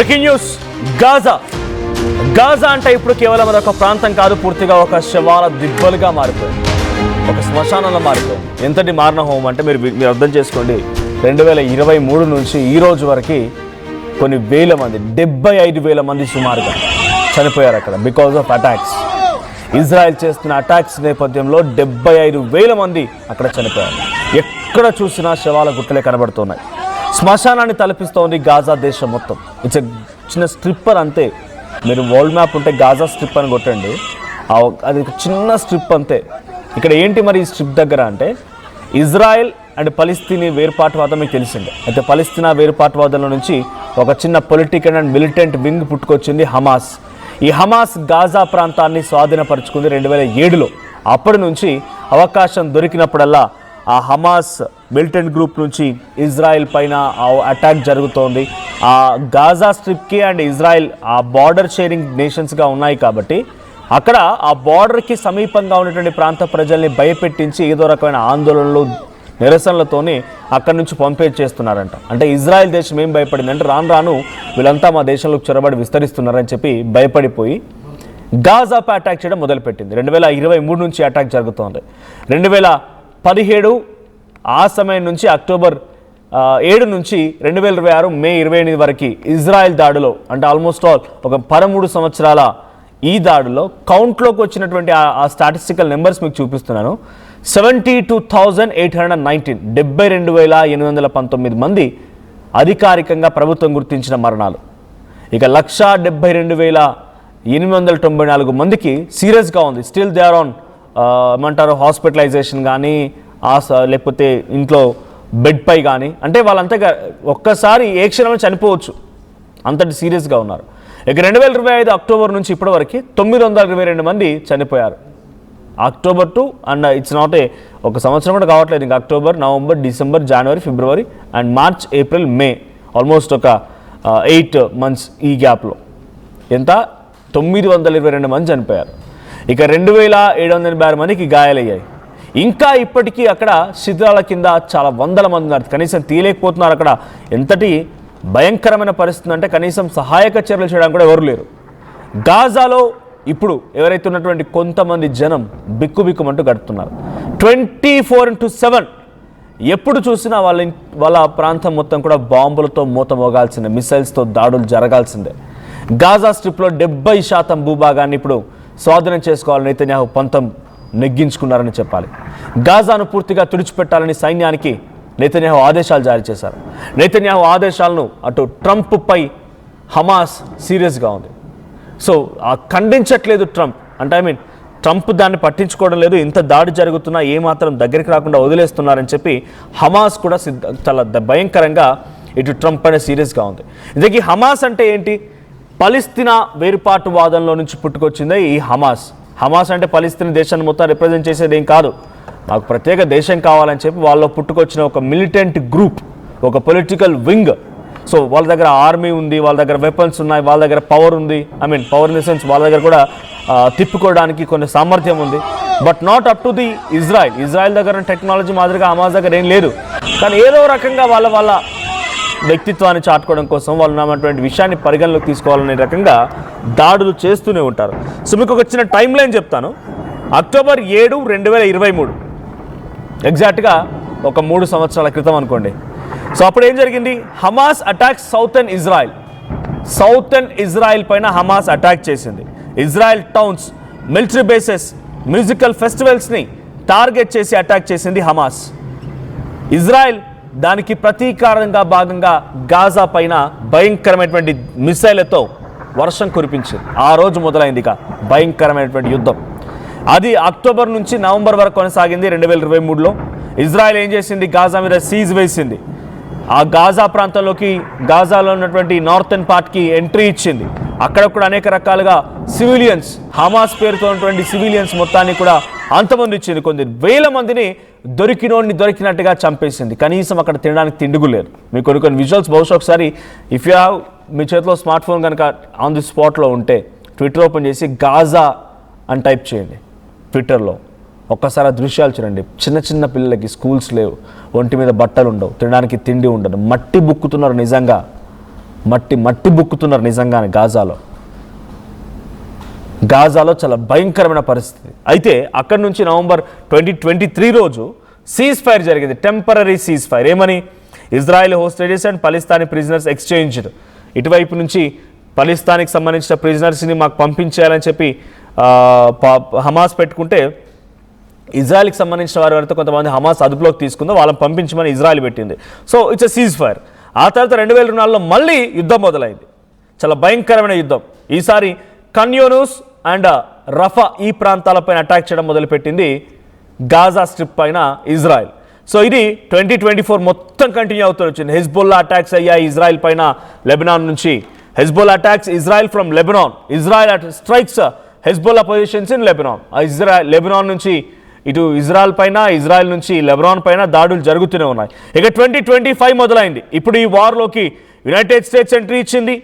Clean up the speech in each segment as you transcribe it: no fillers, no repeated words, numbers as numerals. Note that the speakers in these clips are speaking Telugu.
Breaking news. గాజా అంటే ఇప్పుడు కేవలం అదొక ప్రాంతం కాదు, పూర్తిగా ఒక శవాల దిబ్బలుగా మారిపోయింది, ఒక శ్మశానంలో మారిపోయింది. ఎంతటి మారణ హోమం అంటే మీరు అర్థం చేసుకోండి. 2023 నుంచి ఈ రోజు వరకు కొన్ని వేల మంది, 75,000 మంది సుమారుగా చనిపోయారు అక్కడ బికాజ్ ఆఫ్ అటాక్స్. ఇజ్రాయెల్ చేస్తున్న అటాక్స్ నేపథ్యంలో 75,000 మంది అక్కడ చనిపోయారు. ఎక్కడ చూసినా శవాల గుట్టలే కనబడుతున్నాయి. శ్మశానాన్ని తలపిస్తోంది గాజా దేశం మొత్తం. ఇట్స్ చిన్న స్ట్రిప్పర్ అంతే. మీరు వరల్డ్ మ్యాప్ ఉంటే గాజా స్ట్రిప్ అని కొట్టండి, అది ఒక చిన్న స్ట్రిప్ అంతే. ఇక్కడ ఏంటి మరి ఈ స్ట్రిప్ దగ్గర అంటే ఇజ్రాయెల్ అండ్ పలిస్తీనీ వేరుపాటువాదం మీకు తెలిసిందే. అయితే పలిస్తీనా వేరుపాటువాదంలో నుంచి ఒక చిన్న పొలిటికల్ అండ్ మిలిటెంట్ వింగ్ పుట్టుకొచ్చింది హమాస్. ఈ హమాస్ గాజా ప్రాంతాన్ని స్వాధీనపరుచుకుంది 2007లో. అప్పటి నుంచి అవకాశం దొరికినప్పుడల్లా ఆ హమాస్ మిలిటెంట్ గ్రూప్ నుంచి ఇజ్రాయెల్ పైన అటాక్ జరుగుతోంది. ఆ గాజా స్ట్రిప్కి అండ్ ఇజ్రాయెల్ ఆ బార్డర్ షేరింగ్ నేషన్స్గా ఉన్నాయి కాబట్టి అక్కడ ఆ బార్డర్కి సమీపంగా ఉన్నటువంటి ప్రాంత ప్రజల్ని భయపెట్టించి ఏదో రకమైన ఆందోళనలు, నిరసనలతోనే అక్కడి నుంచి పంపేజ్ చేస్తున్నారంట. అంటే ఇజ్రాయెల్ దేశం ఏం భయపడిందంటే రాను వీళ్ళంతా మా దేశంలోకి చొరబడి విస్తరిస్తున్నారని చెప్పి భయపడిపోయి గాజాపై అటాక్ చేయడం మొదలుపెట్టింది. 2023 నుంచి అటాక్ జరుగుతోంది. 2017 ఆ సమయం నుంచి అక్టోబర్ 7 నుంచి 2026 మే 28 వరకు ఇజ్రాయెల్ దాడిలో, అంటే ఆల్మోస్ట్ ఆల్ ఒక 13 సంవత్సరాల ఈ దాడిలో కౌంట్లోకి వచ్చినటువంటి ఆ స్టాటిస్టికల్ నెంబర్స్ మీకు చూపిస్తున్నాను. 72,819 72,819 మంది అధికారికంగా ప్రభుత్వం గుర్తించిన మరణాలు. ఇక 172,894 మందికి సీరియస్గా ఉంది. స్టిల్ దే ఆర్ ఆన్ ఏమంటారు హాస్పిటలైజేషన్ కానీ లేకపోతే ఇంట్లో బెడ్ పై కానీ, అంటే వాళ్ళంతగా ఒక్కసారి ఏ క్షణంలో చనిపోవచ్చు, అంతటి సీరియస్గా ఉన్నారు. ఇక 2025 అక్టోబర్ నుంచి ఇప్పటి వరకు 922 మంది చనిపోయారు. October to and it's not ఒక సంవత్సరం కూడా కావట్లేదు. ఇంకా October, November, December, January, February and March, April, May, almost ఒక 8 months ఈ గ్యాప్లో ఎంత 922 మంది చనిపోయారు. ఇక 2,786 మందికి గాయాలయ్యాయి. ఇంకా ఇప్పటికీ అక్కడ శిథిలాల కింద చాలా వందల మంది ఉన్నారు, కనీసం తీయలేకపోతున్నారు. అక్కడ ఎంతటి భయంకరమైన పరిస్థితి అంటే కనీసం సహాయక చర్యలు చేయడానికి కూడా ఎవరు లేరు. గాజాలో ఇప్పుడు ఎవరైతే ఉన్నటువంటి కొంతమంది జనం బిక్కుబిక్కుమంటూ గడుపుతున్నారు. 24/7 ఎప్పుడు చూసినా వాళ్ళ ప్రాంతం మొత్తం కూడా బాంబులతో మూత మోగాల్సిందే, మిసైల్స్తో దాడులు జరగాల్సిందే. గాజా స్ట్రిప్లో 70% భూభాగాన్ని ఇప్పుడు స్వాధీనం చేసుకోవాలని నెతన్యాహు పంతం నెగ్గించుకున్నారని చెప్పాలి. గాజాను పూర్తిగా తుడిచిపెట్టాలని సైన్యానికి నెతన్యాహు ఆదేశాలు జారీ చేశారు. నెతన్యాహు ఆదేశాలను అటు ట్రంప్ పై హమాస్ సీరియస్గా ఉంది. సో ఖండించట్లేదు ట్రంప్, అంటే ట్రంప్ దాన్ని పట్టించుకోవడం లేదు. ఇంత దాడి జరుగుతున్నా ఏమాత్రం దగ్గరికి రాకుండా వదిలేస్తున్నారని చెప్పి హమాస్ కూడా చాలా భయంకరంగా ఇటు ట్రంప్ పైన సీరియస్గా ఉంది. ఇందుకే హమాస్ అంటే ఏంటి? పలిస్తీనా వేరుపాటువాదంలో నుంచి పుట్టుకొచ్చిందే ఈ హమాస్. హమాస్ అంటే పలిస్తీనా దేశాన్ని మొత్తం రిప్రజెంట్ చేసేది ఏం కాదు, మాకు ప్రత్యేక దేశం కావాలని చెప్పి వాళ్ళు పుట్టుకొచ్చిన ఒక మిలిటెంట్ గ్రూప్, ఒక పొలిటికల్ వింగ్. సో వాళ్ళ దగ్గర ఆర్మీ ఉంది, వాళ్ళ దగ్గర వెపన్స్ ఉన్నాయి, వాళ్ళ దగ్గర పవర్ ఉంది. పవర్ ఇన్ ద సెన్స్ వాళ్ళ దగ్గర కూడా తిప్పుకోవడానికి కొన్ని సామర్థ్యం ఉంది. But not up to the Israel దగ్గర టెక్నాలజీ మాదిరిగా హమాస్ దగ్గర ఏం లేదు. కానీ ఏదో రకంగా వాళ్ళ వ్యక్తిత్వాన్ని చాటుకోవడం కోసం వాళ్ళు ఉన్నటువంటి విషయాన్ని పరిగణలోకి తీసుకోవాలనే రకంగా దాడులు చేస్తూనే ఉంటారు. సో మీకు ఒక చిన్న టైం లైన్ చెప్తాను. అక్టోబర్ 7, 2023 ఎగ్జాక్ట్గా ఒక 3 సంవత్సరాల క్రితం అనుకోండి. సో అప్పుడు ఏం జరిగింది? హమాస్ అటాక్ సౌతర్న్ ఇజ్రాయెల్ పైన హమాస్ అటాక్ చేసింది. Israel towns, military bases, musical ఫెస్టివల్స్ని టార్గెట్ చేసి అటాక్ చేసింది హమాస్. ఇజ్రాయెల్ దానికి ప్రతీకారంగా భాగంగా గాజా పైన భయంకరమైనటువంటి మిసైళ్లతో వర్షం కురిపించింది. ఆ రోజు మొదలైంది ఇక భయంకరమైనటువంటి యుద్ధం. అది అక్టోబర్ నుంచి నవంబర్ వరకు కొనసాగింది. 2023లో ఇజ్రాయెల్ ఏం చేసింది? గాజా మీద సీజ్ వేసింది. ఆ గాజా ప్రాంతంలోకి, గాజాలో ఉన్నటువంటి నార్థన్ పార్ట్కి ఎంట్రీ ఇచ్చింది. అక్కడ కూడా అనేక రకాలుగా సివిలియన్స్, హమాస్ పేరుతో ఉన్నటువంటి సివిలియన్స్ మొత్తాన్ని కూడా అంతమందించింది. కొన్ని వేల మందిని దొరికినట్టుగా చంపేసింది. కనీసం అక్కడ తినడానికి తిండిగు లేదు. మీకు కొన్ని విజువల్స్ బహుశా ఒకసారి ఇఫ్ యూ హ్యావ్ మీ చేతిలో స్మార్ట్ ఫోన్ కనుక ఆన్ ది స్పాట్లో ఉంటే ట్విట్టర్ ఓపెన్ చేసి గాజా అని టైప్ చేయండి ట్విట్టర్లో. ఒక్కసారి ఆ దృశ్యాలు చూడండి. చిన్న పిల్లలకి స్కూల్స్ లేవు, ఒంటి మీద బట్టలు ఉండవు, తినడానికి తిండి ఉండదు, మట్టి బుక్కుతున్నారు నిజంగా. మట్టి బుక్కుతున్నారు నిజంగానే గాజాలో చాలా భయంకరమైన పరిస్థితి. అయితే అక్కడి నుంచి నవంబర్ 2023 రోజు సీజ్ ఫైర్ జరిగింది, టెంపరరీ సీజ్ ఫైర్. ఏమని? Israel hostages and Palestinian prisoners exchanged. ఇటువైపు నుంచి పాలిస్తాన్కి సంబంధించిన ప్రిజనర్స్ని మాకు పంపించేయాలని చెప్పి హమాస్ పెట్టుకుంటే, ఇజ్రాయెల్కి సంబంధించిన వారి వరకు కొంతమంది హమాస్ అదుపులోకి తీసుకుందో వాళ్ళని పంపించమని ఇజ్రాయెల్ పెట్టింది. So it's a cease fire. ఆ తర్వాత 2024లో మళ్ళీ యుద్ధం మొదలైంది, చాలా భయంకరమైన యుద్ధం. ఈసారి ఖాన్ యూనిస్ అండ్ రఫా ఈ ప్రాంతాలపైన అటాక్ చేయడం మొదలుపెట్టింది గాజా స్ట్రిప్ పైన ఇజ్రాయెల్. సో ఇది 2024 మొత్తం కంటిన్యూ అవుతూ వచ్చింది. హెజ్బొల్లా అటాక్స్ అయ్యాయి ఇజ్రాయెల్ పైన లెబనాన్ నుంచి. Hezbollah attacks Israel from Lebanon. Israel strikes Hezbollah positions in Lebanon. Lebanon నుంచి ఇటు ఇజ్రాయెల్ పైన, ఇజ్రాయెల్ నుంచి లెబనాన్ పైన దాడులు జరుగుతూనే ఉన్నాయి. ఇక 2025 మొదలైంది. ఇప్పుడు ఈ వార్లోకి యునైటెడ్ స్టేట్స్ ఎంట్రీ ఇచ్చింది,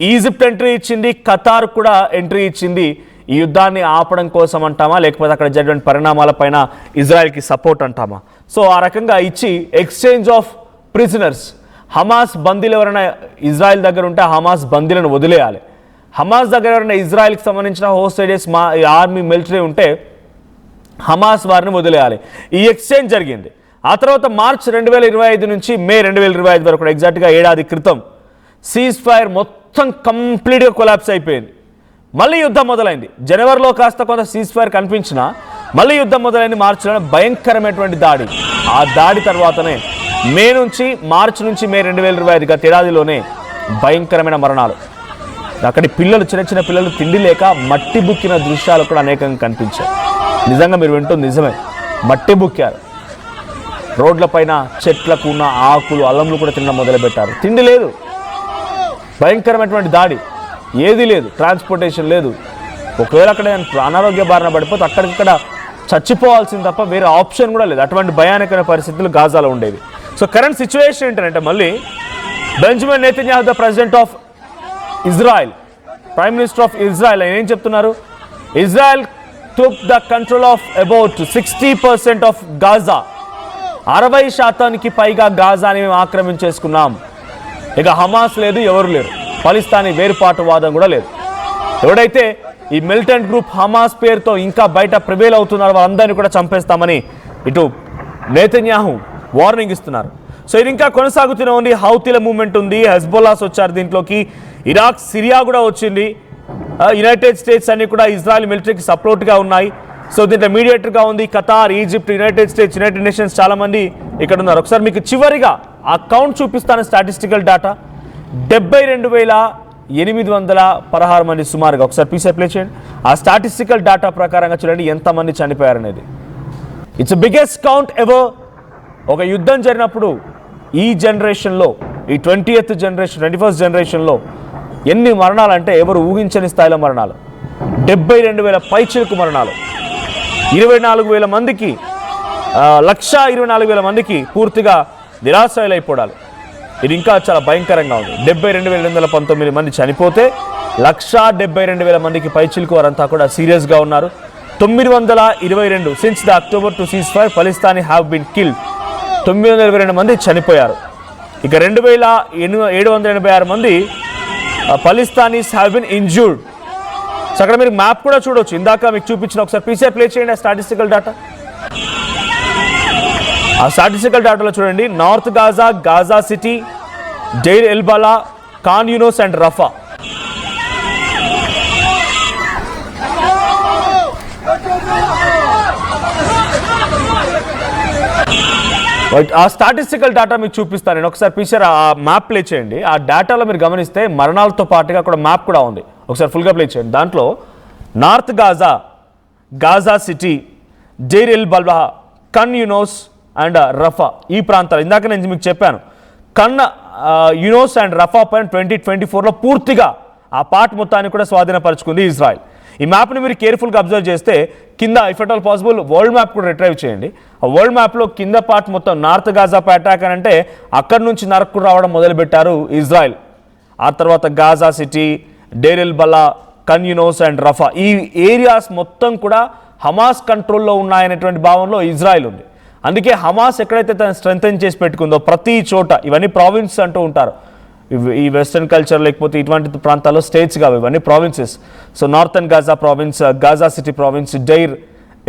ఈజిప్ట్ ఎంట్రీ ఇచ్చింది, ఖతార్ కూడా ఎంట్రీ ఇచ్చింది. ఈ యుద్ధాన్ని ఆపడం కోసం అంటామా, లేకపోతే అక్కడ జరిగిన పరిణామాలపైన ఇజ్రాయెల్కి సపోర్ట్ అంటామా? సో ఆ రకంగా ఇచ్చి ఎక్స్చేంజ్ ఆఫ్ ప్రిజనర్స్. హమాస్ బందీలు ఎవరైనా ఇజ్రాయెల్ దగ్గర ఉంటే హమాస్ బందీలను వదిలేయాలి. హమాస్ దగ్గర ఎవరైనా ఇజ్రాయెల్కి సంబంధించిన హోస్టేజెస్ ఆర్మీ మిలిటరీ ఉంటే హమాస్ వారిని వదిలేయాలి. ఈ ఎక్స్చేంజ్ జరిగింది. ఆ తర్వాత మార్చ్ 2025 నుంచి మే 2025 వరకు, ఎగ్జాక్ట్గా ఏడాది క్రితం సీజ్ ఫైర్ మొత్తం కంప్లీట్గా కొలాప్స్ అయిపోయింది. మళ్ళీ యుద్ధం మొదలైంది. జనవరిలో కాస్త కొంత సీజ్ ఫైర్ కనిపించినా మళ్ళీ యుద్ధం మొదలైంది మార్చిలో. భయంకరమైనటువంటి దాడి. ఆ దాడి తర్వాతనే మార్చి నుంచి మే 2025 గత ఏడాదిలోనే భయంకరమైన మరణాలు. అక్కడి పిల్లలు, చిన్న పిల్లలు తిండి లేక మట్టి బుక్కిన దృశ్యాలు కూడా అనేకంగా కనిపించాయి. నిజంగా మీరు వింటుంది నిజమే, మట్టి బుక్కారు. రోడ్లపైన చెట్లకు ఉన్న ఆకులు, అల్లంలు కూడా తినడం మొదలుపెట్టారు. తిండి లేదు, భయంకరమైనటువంటి దాడి. ఏది లేదు, ట్రాన్స్పోర్టేషన్ లేదు. ఒకవేళ అక్కడ అనారోగ్య బారిన పడిపోతే అక్కడిక్కడ చచ్చిపోవాల్సింది తప్ప వేరే ఆప్షన్ కూడా లేదు. అటువంటి భయానకమైన పరిస్థితులు గాజాలో ఉండేవి. సో కరెంట్ సిచ్యువేషన్ ఏంటంటే, మళ్ళీ Benjamin Netanyahu the president of Israel, prime minister of Israel, ఆయన ఏం చెప్తున్నారు? Israel took the control of about 60% of Gaza. 60% పైగా గాజాని మేము ఆక్రమించేసుకున్నాం. ఇక హమాస్ లేదు, ఎవరు లేరు. పాలిస్తానీ వేరుపాటువాదం కూడా లేదు. ఎవడైతే ఈ మిలిటెంట్ గ్రూప్ హమాస్ పేరుతో ఇంకా బయట ప్రివేల్ అవుతున్నారో వాళ్ళందరినీ కూడా చంపేస్తామని ఇటు నెతన్యాహు వార్నింగ్ ఇస్తున్నారు. సో ఇది ఇంకా కొనసాగుతూనే ఉంది. హౌతీల మూవ్మెంట్ ఉంది, హెజ్బొల్లాస్ వచ్చారు దీంట్లోకి, ఇరాక్, సిరియా కూడా వచ్చింది. యునైటెడ్ స్టేట్స్ అన్ని కూడా ఇజ్రాయెల్ మిలిటరీకి సపోర్ట్గా ఉన్నాయి. సో దీంట్లో మీడియేటర్గా ఉంది Qatar, Egypt, United states, United nations చాలామంది ఇక్కడ ఉన్నారు. ఒకసారి మీకు చివరిగా ఆ కౌంట్ చూపిస్తాను, స్టాటిస్టికల్ డేటా. 72,816 మంది సుమారుగా. ఒకసారి పీస్ అప్లై చేయండి. ఆ స్టాటిస్టికల్ డేటా ప్రకారంగా చూడండి ఎంతమంది చనిపోయారనేది. It's biggest count ever. ఒక యుద్ధం జరిగినప్పుడు ఈ జనరేషన్లో, ఈ 21st జనరేషన్లో ఎన్ని మరణాలు అంటే ఎవరు ఊహించని స్థాయిలో మరణాలు. 72,000 పైచిలకు మరణాలు. 24,000 మందికి, 124,000 మందికి పూర్తిగా నిరాశ్రయులైపోవడాలు. ఇది ఇంకా చాలా భయంకరంగా ఉంది. 72,219 మంది చనిపోతే 172,000 మందికి పైచిలకు వారంతా కూడా సీరియస్గా ఉన్నారు. 922 since the October to ceasefire Palestinian have been killed. 922 మంది చనిపోయారు. ఇక 2,786 మంది Palestinians have been injured. So అక్కడ మీరు మ్యాప్ కూడా చూడవచ్చు, ఇందాక మీకు చూపించిన. ఒకసారి పీసీ ప్లే చేయండి ఆ స్టాటిస్టికల్ డేటా. ఆ స్టాటిస్టికల్ డేటాలో చూడండి, north Gaza, Gaza city, Deir el Balah, Khan Younis and రఫా. ఆ స్టాటిస్టికల్ డేటా మీకు చూపిస్తాను నేను. ఒకసారి పిక్చర్ ఆ మ్యాప్ ప్లే చేయండి. ఆ డేటాలో మీరు గమనిస్తే మరణాలతో పాటుగా అక్కడ మ్యాప్ కూడా ఉంది. ఒకసారి ఫుల్గా ప్లే చేయండి. దాంట్లో north Gaza, Gaza city, Deir el Balah, Khan Younis and Rafah ఈ ప్రాంతాలు. ఇందాక నేను మీకు చెప్పాను, ఖాన్ యూనిస్ అండ్ రఫా పైన 2024లో పూర్తిగా ఆ పార్ట్ మొత్తాన్ని కూడా స్వాధీనపరుచుకుంది ఇజ్రాయెల్. ఈ మ్యాప్ని మీరు కేర్ఫుల్గా అబ్జర్వ్ చేస్తే కింద if at all possible world map కూడా రిట్రైవ్ చేయండి. ఆ వరల్డ్ మ్యాప్లో కింద పార్ట్ మొత్తం నార్త్ గాజాపై అటాక్ అని అంటే అక్కడి నుంచి నరక్కు రావడం మొదలుపెట్టారు ఇజ్రాయెల్. ఆ తర్వాత Gaza city, Deir el Balah, Khan Younis and Rafah ఈ ఏరియాస్ మొత్తం కూడా హమాస్ కంట్రోల్లో ఉన్నాయనేటువంటి భావనలో ఇజ్రాయెల్ ఉంది. అందుకే హమాస్ ఎక్కడైతే తను స్ట్రెంథెన్ చేసి పెట్టుకుందో ప్రతి చోట, ఇవన్నీ ప్రావిన్స్ అంటూ ఉంటారు, ఈ వెస్టర్న్ కల్చర్ లేకపోతే ఇటువంటి ప్రాంతాల్లో స్టేట్స్ కావు, ఇవన్నీ provinces. So northern Gaza province, Gaza city province, Deir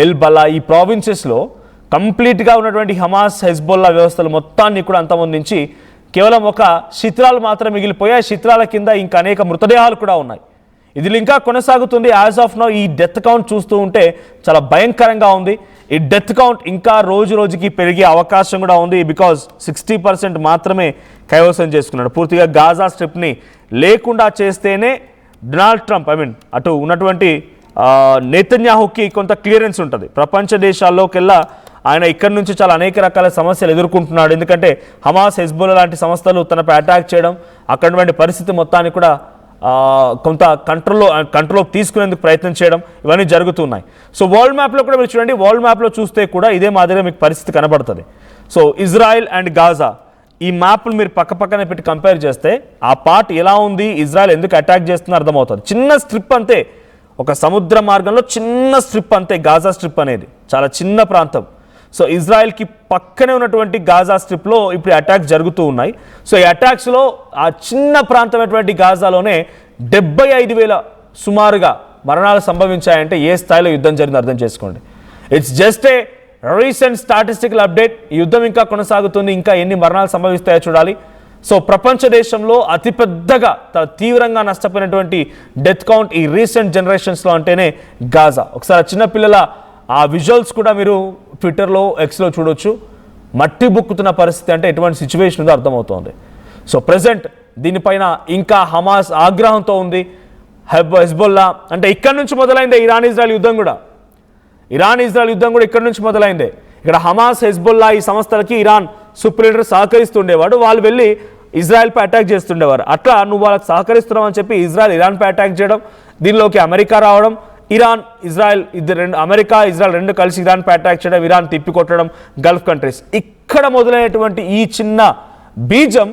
el Balah, ఈ ప్రావిన్సెస్లో కంప్లీట్గా ఉన్నటువంటి హమాస్ హెజ్బొల్లా వ్యవస్థలు మొత్తాన్ని కూడా అంతమొందించి కేవలం ఒక శిథిలాలు మాత్రం మిగిలిపోయాయి. శిథిలాల కింద ఇంకా అనేక మృతదేహాలు కూడా ఉన్నాయి. ఇది ఇంకా కొనసాగుతుంది. యాజ్ ఆఫ్ నౌ ఈ డెత్ కౌంట్ చూస్తూ ఉంటే చాలా భయంకరంగా ఉంది. ఈ డెత్ కౌంట్ ఇంకా రోజు రోజుకి పెరిగే అవకాశం కూడా ఉంది. బికాజ్ 60% మాత్రమే కైవసం చేసుకున్నాడు. పూర్తిగా గాజా స్ట్రిప్ని లేకుండా చేస్తేనే డొనాల్డ్ ట్రంప్ అటు ఉన్నటువంటి నెతన్యాహుకి కొంత క్లియరెన్స్ ఉంటుంది. ప్రపంచ దేశాల్లోకెల్లా ఆయన ఇక్కడి నుంచి చాలా అనేక రకాల సమస్యలు ఎదుర్కొంటున్నాడు. ఎందుకంటే హమాస్, హెజ్బొల్లా లాంటి సంస్థలు తనపై అటాక్ చేయడం, అక్కడి పరిస్థితి మొత్తాన్ని కూడా కొంత కంట్రోల్లోకి తీసుకునేందుకు ప్రయత్నం చేయడం, ఇవన్నీ జరుగుతున్నాయి. సో వరల్డ్ మ్యాప్లో కూడా మీరు చూడండి, వరల్డ్ మ్యాప్లో చూస్తే కూడా ఇదే మాదిరిగా మీకు పరిస్థితి కనబడుతుంది. సో ఇజ్రాయెల్ అండ్ గాజా ఈ మ్యాప్లు మీరు పక్కనే పెట్టి కంపేర్ చేస్తే ఆ పార్ట్ ఎలా ఉంది, ఇజ్రాయెల్ ఎందుకు అటాక్ చేస్తుందో అర్థమవుతుంది. చిన్న స్ట్రిప్ అంతే, ఒక సముద్ర మార్గంలో చిన్న స్ట్రిప్ అంతే గాజా స్ట్రిప్ అనేది, చాలా చిన్న ప్రాంతం. సో ఇజ్రాయెల్కి పక్కనే ఉన్నటువంటి గాజా స్ట్రిప్లో ఇప్పుడు అటాక్స్ జరుగుతూ ఉన్నాయి. సో ఈ అటాక్స్లో ఆ చిన్న ప్రాంతమైనటువంటి గాజాలోనే 75,000 సుమారుగా మరణాలు సంభవించాయంటే ఏ స్థాయిలో యుద్ధం జరిగిందో అర్థం చేసుకోండి. It's just a recent statistical update. ఈ యుద్ధం ఇంకా కొనసాగుతుంది, ఇంకా ఎన్ని మరణాలు సంభవిస్తాయో చూడాలి. సో ప్రపంచ దేశంలో అతిపెద్దగా తీవ్రంగా నష్టపోయినటువంటి డెత్ కౌంట్ ఈ రీసెంట్ జనరేషన్స్లో అంటేనే గాజా. ఒకసారి చిన్నపిల్లల ఆ విజువల్స్ కూడా మీరు ట్విట్టర్లో, ఎక్స్లో చూడొచ్చు. మట్టి బుక్కుతున్న పరిస్థితి అంటే ఎటువంటి సిచ్యువేషన్ ఉందో అర్థమవుతోంది. సో ప్రజెంట్ దీనిపైన ఇంకా హమాస్ ఆగ్రహంతో ఉంది. హెజ్బొల్లా అంటే ఇక్కడి నుంచి మొదలైందే ఇరాన్ ఇజ్రాయెల్ యుద్ధం కూడా. ఇక్కడి నుంచి మొదలైందే. ఇక్కడ హమాస్, హెజ్బొల్లా ఈ సంస్థలకి ఇరాన్ సూపర్ లీడర్ సహకరిస్తుండేవాడు. వాళ్ళు వెళ్ళి ఇజ్రాయెల్పై అటాక్ చేస్తుండేవారు. అట్లా నువ్వు వాళ్ళకి సహకరిస్తున్నావు అని చెప్పి ఇరాన్పై అటాక్ చేయడం, దీనిలోకి అమెరికా రావడం, అమెరికా ఇజ్రాయెల్ రెండు కలిసి ఇరాన్పై అటాక్ చేయడం, ఇరాన్ తిప్పికొట్టడం, గల్ఫ్ కంట్రీస్. ఇక్కడ మొదలైనటువంటి ఈ చిన్న బీజం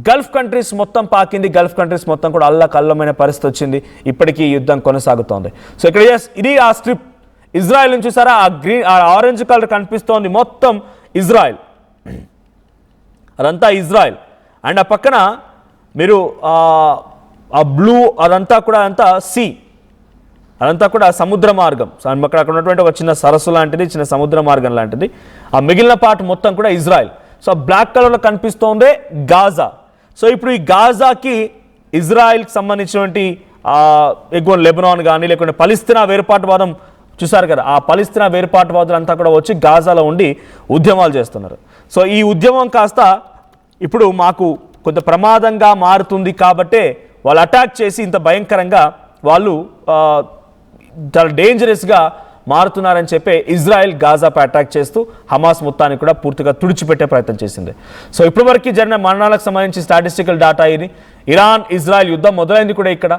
గల్ఫ్ కంట్రీస్ మొత్తం పాకింది. గల్ఫ్ కంట్రీస్ మొత్తం కూడా అల్లకల్లమైన పరిస్థితి వచ్చింది. ఇప్పటికీ యుద్ధం కొనసాగుతోంది. సో ఇక్కడ ఇది ఆ స్ట్రిప్ ఇజ్రాయెల్ నుంచి చూసారా, ఆ ఆరెంజ్ కలర్ కనిపిస్తోంది మొత్తం ఇజ్రాయెల్, అదంతా ఇజ్రాయెల్. అండ్ ఆ పక్కన మీరు ఆ బ్లూ అదంతా సీ, అదంతా కూడా సముద్ర మార్గం. అక్కడ ఉన్నటువంటి ఒక చిన్న సరస్సు లాంటిది, చిన్న సముద్ర మార్గం లాంటిది. ఆ మిగిలిన పార్ట్ మొత్తం కూడా ఇజ్రాయెల్. సో బ్లాక్ కలర్లో కనిపిస్తోందే గాజా. సో ఇప్పుడు ఈ గాజాకి ఇజ్రాయెల్కి సంబంధించినటువంటి లెబనాన్ కానీ లేకుంటే పలిస్తీనా వేరుపాటువాదం చూసారు కదా, ఆ పలిస్తీనా వేరుపాటువాదులు అంతా కూడా వచ్చి గాజాలో ఉండి ఉద్యమాలు చేస్తున్నారు. సో ఈ ఉద్యమం కాస్త ఇప్పుడు మాకు కొంత ప్రమాదంగా మారుతుంది కాబట్టే వాళ్ళు అటాక్ చేసి ఇంత భయంకరంగా వాళ్ళు చాలా డేంజరస్గా మారుతున్నారని చెప్పి ఇజ్రాయెల్ గాజాపై అటాక్ చేస్తూ హమాస్ మొత్తాన్ని కూడా పూర్తిగా తుడిచిపెట్టే ప్రయత్నం చేసింది. సో ఇప్పటివరకు జరిగిన మరణాలకు సంబంధించి స్టాటిస్టికల్ డేటా ఇది. ఇరాన్ ఇజ్రాయెల్ యుద్ధం మొదలైంది కూడా ఇక్కడ.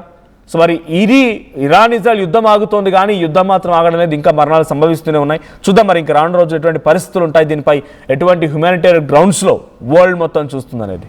సో మరి ఇది ఇరాన్ ఇజ్రాయెల్ యుద్ధం ఆగుతోంది, కానీ యుద్ధం మాత్రం ఆగడం లేదు, ఇంకా మరణాలు సంభవిస్తూనే ఉన్నాయి. చూద్దాం మరి ఇంకా రాను రోజు ఎటువంటి పరిస్థితులు ఉంటాయి, దీనిపై ఎటువంటి హ్యుమానిటేరియన్ గ్రౌండ్స్లో వరల్డ్ మొత్తం చూస్తుంది అనేది.